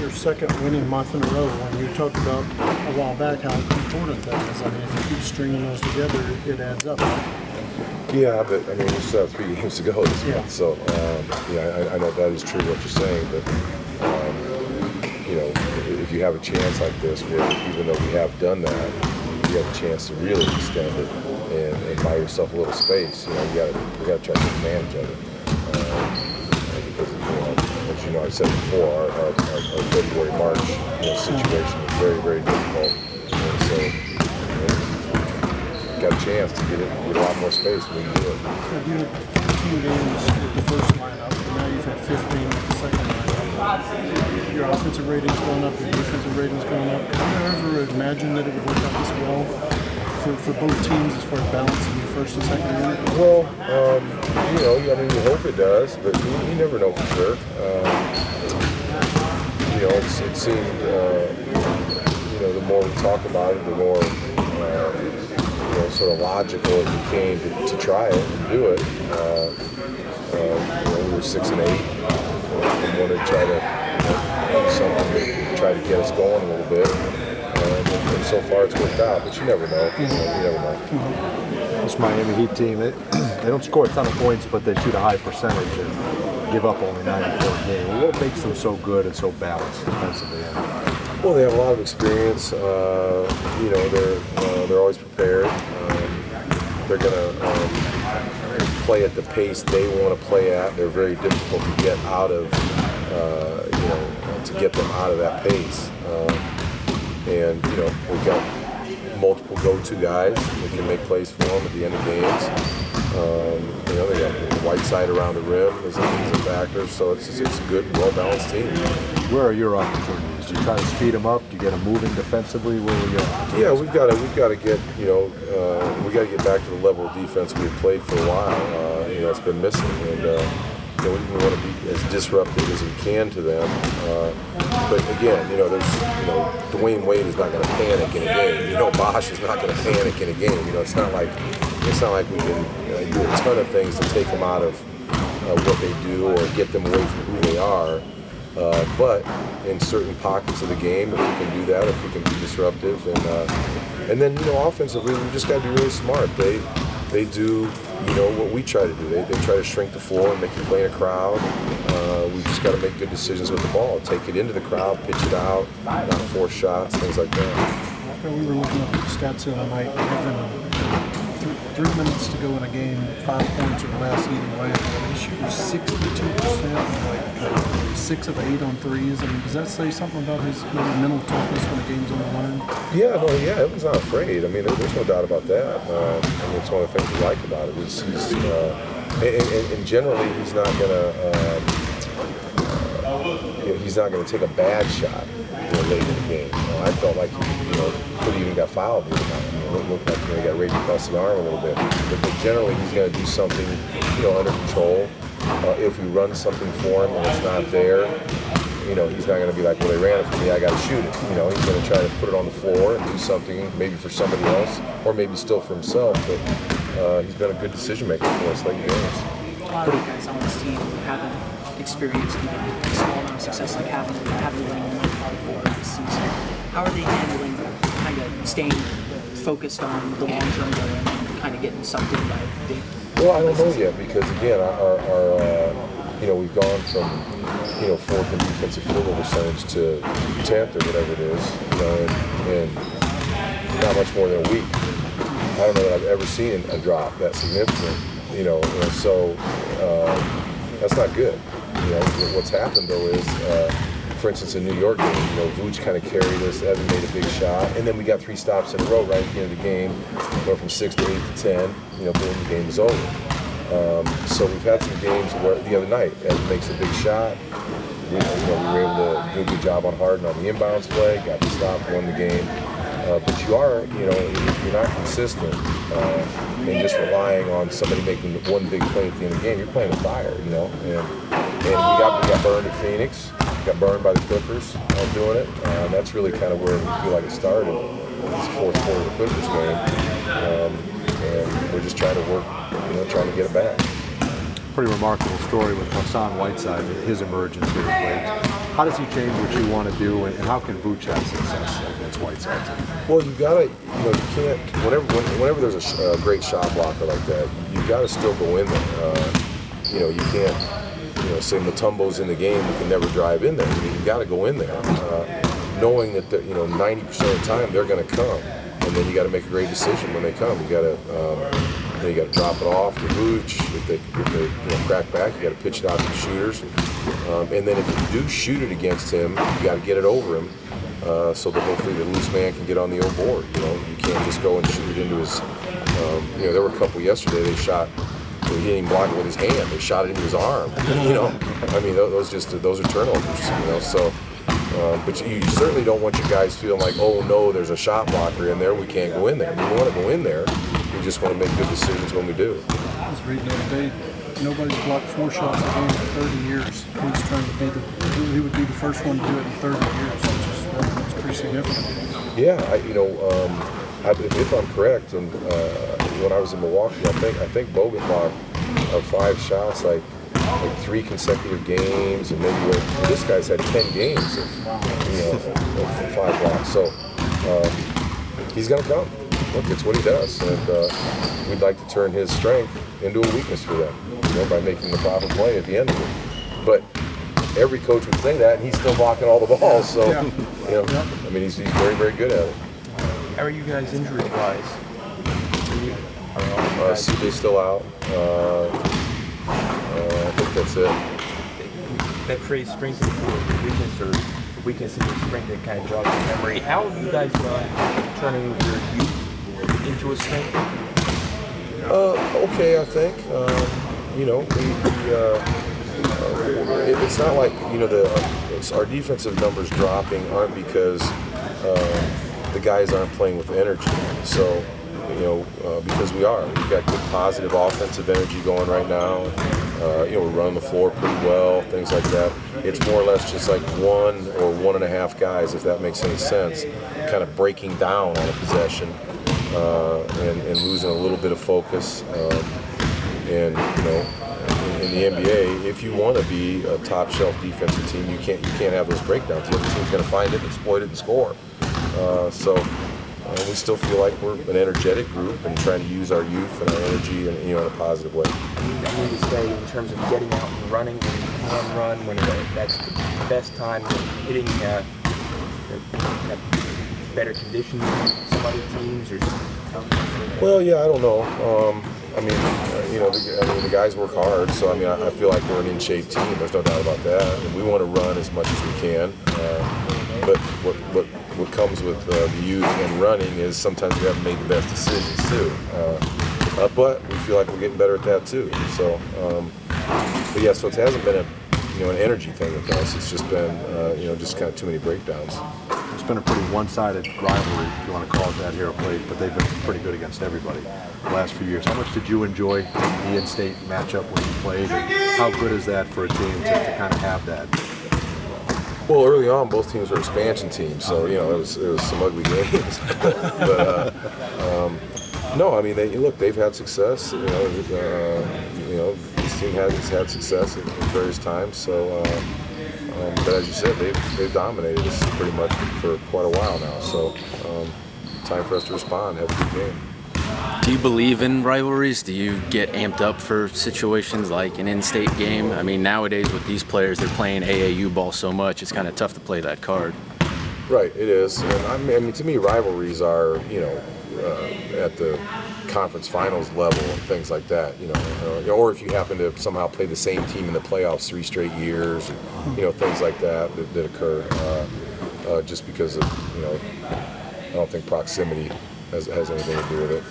your second winning month in a row. When you talked about a while back how important that is. I mean, if you keep stringing those together, it adds up. Yeah, but I mean, we still have 3 games to go this month, so I know that is true what you're saying, but if you have a chance like this, where even though we have done that, you have a chance to really extend it and buy yourself a little space. You got to try to take advantage of it. Because as you know, I've said before, our February March situation is very, very difficult, and so got a chance to get a lot more space when you do it. You had 14 games with the first lineup, and now you've had 15 with the second lineup. Your offensive rating's going up, your defensive rating's going up. Could you ever imagine that it would work out this well for both teams as far as balancing your first and second unit? Well, I mean, you hope it does, but you never know for sure. It seemed, the more we talk about it, the more sort of logical it became to try it and do it. We were 6 and 8, and wanted to try to do something to try to get us going a little bit. And so far it's worked out, but you never know. You never know. This Miami Heat team, they don't score a ton of points, but they shoot a high percentage and give up only 94 a game. What makes them so good and so balanced defensively? Well, they have a lot of experience. They're always prepared. They're going to play at the pace they want to play at. They're very difficult to get out of, to get them out of that pace. And we've got multiple go-to guys that can make plays for them at the end of games. They got Whiteside around the rim is a factor, so it's a good, well-balanced team. Where are your opportunities? Do you try to speed them up? Do you get them moving defensively? Where are your opportunities? Yeah, we've got to get we got to get back to the level of defense we've played for a while. It's been missing, and we want to be as disruptive as we can to them. But again, there's Dwayne Wade is not going to panic in a game. Bosh is not going to panic in a game. It's not like we can do a ton of things to take them out of what they do or get them away from who they are. But in certain pockets of the game, if we can do that, if we can be disruptive, and then offensively, we just got to be really smart. They do what we try to do. They try to shrink the floor and make you play in a crowd. We just got to make good decisions with the ball. Take it into the crowd, pitch it out, not force shots, things like that. We were looking at the stats the other night, having 3 minutes to go in a game, 5 points or less either way. They shoot 62%, like 6 of 8 on threes. I mean, does that say something about his mental toughness when the game's on the line? Yeah, Evan's not afraid. I mean, there's no doubt about that. It's one of the things we like about it. And generally, he's not gonna take a bad shot late in the game. I felt like he could have even got fouled. It looked like he got raked across the arm a little bit. But generally, he's going to do something under control. If we run something for him and it's not there, he's not going to be like, well, they ran it for me, I got to shoot it. He's going to try to put it on the floor and do something, maybe for somebody else, or maybe still for himself. But he's been a good decision maker for us late in games. A lot of you guys on this team haven't experienced even a small amount of success like having winning before this season. How are they handling kind of staying focused on the long-term goal and kind of getting sucked in by big? Well, I don't know yet because again, our we've gone from 4th in defensive field goal percentage to 10th or whatever it is, and not much more than a week. I don't know that I've ever seen a drop that significant, and so that's not good. What's happened though is, for instance, in New York game, Vooch kind of carried us. Evan made a big shot, and then we got 3 stops in a row right at the end of the game. Went from 6 to 8 to 10. Boom, the game is over. So we've had some games where the other night, Evan makes a big shot. We were able to do a good job on Harden on the inbounds play, got the stop, won the game. But you are, if you're not consistent and just relying on somebody making one big play at the end of the game, you're playing with fire, And we got burned at Phoenix, got burned by the Clippers doing it. That's really kind of where we feel like it started. It's the 4th quarter of the Clippers game, and we're just trying to work, trying to get it back. pretty remarkable story with Hassan Whiteside, his emergence here at late. How does he change what you want to do, and how can Vooch have success against Whiteside? Well, you gotta, you can't. Whenever there's a great shot blocker like that, you gotta still go in there. You can't, say Mutombo's in the game, you can never drive in there. I mean, you gotta go in there, knowing that 90% of the time they're gonna come, and then you gotta make a great decision when they come. You gotta drop it off to Vooch. If they crack back, you gotta pitch it out to the shooters. And then if you do shoot it against him, you got to get it over him so that hopefully the loose man can get on the old board. You can't just go and shoot it into his. There were a couple yesterday. They shot. He didn't even block it with his hand. They shot it into his arm. I mean, those are turnovers. So, but you certainly don't want your guys feeling like, oh no, there's a shot blocker in there. We can't go in there. We want to go in there. We just want to make good decisions when we do. I was reading the other day. Nobody's blocked 4 shots a game for 30 years. He's trying to be he would be the first one to do it in 30 years, which is pretty significant. Yeah, if I'm correct, and when I was in Milwaukee, I think Bogut blocked 5 shots like 3 consecutive games, and maybe this guy's had 10 games of 5 blocks. So he's gonna come. Look, it's what he does, and we'd like to turn his strength into a weakness for them, by making the proper play at the end of it. But every coach would say that, and he's still blocking all the balls. So, I mean, he's very, very good at it. How are you guys injury-wise? CJ's still out. I think that's it. That phrase strength and weakness, or weakness and strength, that kind of jogs your memory. How have you guys turning your youth into a strength? Okay, I think. It's not like our defensive numbers dropping aren't because the guys aren't playing with energy. So, because we've got good positive offensive energy going right now. We're running the floor pretty well, things like that. It's more or less just like 1 or 1.5 guys, if that makes any sense, kind of breaking down on a possession and losing a little bit of focus. In the NBA, if you want to be a top shelf defensive team, you can't have those breakdowns. The other team's going to find it, exploit it, and score. So we still feel like we're an energetic group and trying to use our youth and our energy in a positive way. I mean to say, in terms of getting out and running when you can run, when that's the best time, hitting better conditions than some other teams, or well, yeah, I don't know. The guys work hard, so I feel like we're an in-shape team. There's no doubt about that. And we want to run as much as we can. But what comes with the youth and running is sometimes we haven't made the best decisions too. But we feel like we're getting better at that too. So, so it hasn't been an energy thing with us. It's just been just kind of too many breakdowns. It's been a pretty one-sided rivalry, if you want to call it that, here of late, but they've been pretty good against everybody the last few years. How much did you enjoy the in-state matchup when you played, and how good is that for a team to kind of have that? Well, early on, both teams were expansion teams, so it was some ugly games. But no, they've had success. This team has had success at various times. So, but as you said, they've dominated us pretty much for quite a while now. So, time for us to respond, have a good game. Do you believe in rivalries? Do you get amped up for situations like an in-state game? I mean, nowadays with these players, they're playing AAU ball so much, it's kind of tough to play that card. Right, it is. And to me, rivalries are, at the conference finals level and things like that, or if you happen to somehow play the same team in the playoffs 3 straight years, things like that occur just because of, I don't think proximity has anything to do with it.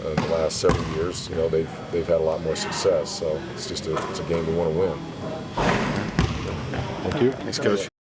In the last several years, they've had a lot more success, so it's a game we want to win. Thank you. Thanks, Coach.